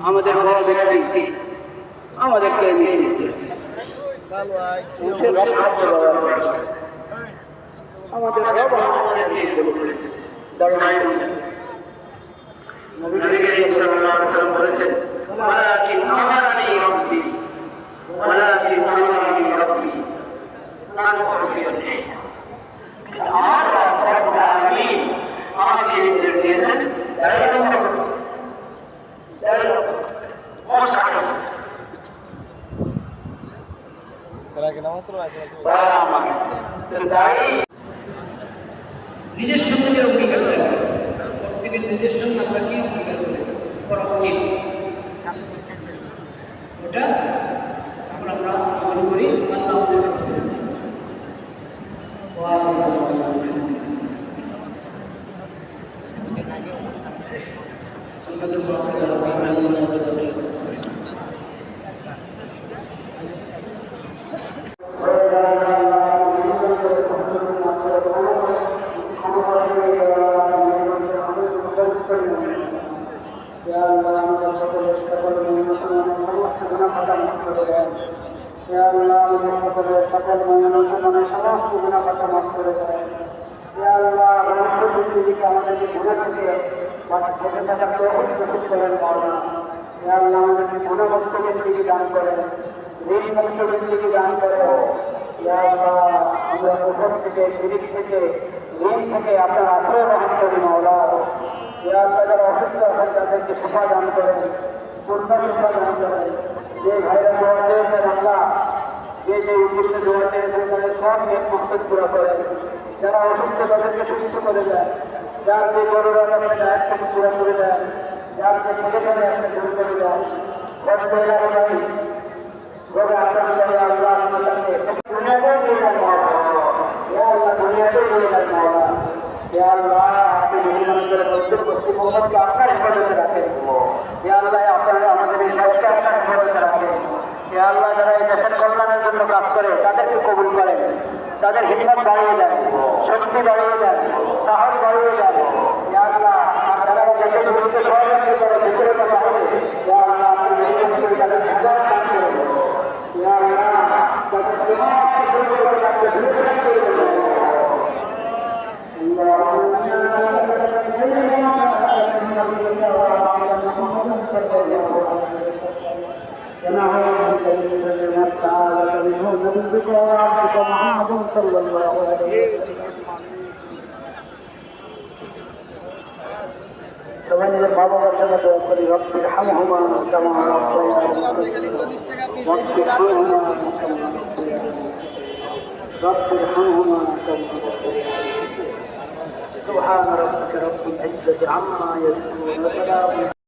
আমাদের বড় ব্যক্তি আমাদেরকে আমাদের বলেছেন আমাকে নির্দেশ দিয়েছেন নিজের সঙ্গে অঙ্গীকার করে প্রত্যেকের নিজের সঙ্গে আমরা কি অঙ্গীকার করা উচিত ওটা আমরা মনে করি আপনার আশ্রয় গ্রহণ করি মাওলা যারা অসুস্থ আছেন তাদেরকে সেবা দান করেন পূর্ণ সেবা দান করেন যে ভাইরা দোয়া চেয়েছেন আল্লাহ যে উদ্দেশ্যে দোয়া চেয়েছেন তাদের সব নেক মকসদ পুরো করেন যারা অসুস্থ তাদেরকে সুস্থ করে দেন যার যে গরুর আগামী একটাকে পুরো করে দেন যার যে ছেলে করে একটা দূর করে দেন কষ্ট এলাকায় ঘরে আপনার আল্লাহ আপনাকে দুনিয়াতেও দিয়ে দেন আল্লাহ দুনিয়াতেও দিয়ে দেন মাওলা আল্লাহ আপনি মুসলমানদের মধ্যে পশ্চিমবঙ্গকে আপনার হেফাজতে রাখেন আল্লাহ আপনারা আমাদের এই সবকে আপনার হেফাজতে রাখেন আল্লাহ যারা এই দেশের কল্যাণের জন্য কাজ করে তাদেরকে কবুল করেন তাদের হিম্মত বাড়িয়ে দেন শক্তি বাড়িয়ে দেন সাহস বাড়িয়ে দেন আল্লাহ যারা এই দেশের বিরুদ্ধে সহযোগিতা করে ভিতরে কথা হবে আল্লাহ আপনি তাদের হিসাব দান করেন আল্লাহ তাদের সমাজকে শুরু করে রাখতে বিরোধিতা করে সবাই নিজের মা বাবার জন্য দোয়া করি রব্বির হামহুমা কামা রাব্বায়ানি سبحان ربك رب العزة عما يصفون وسلام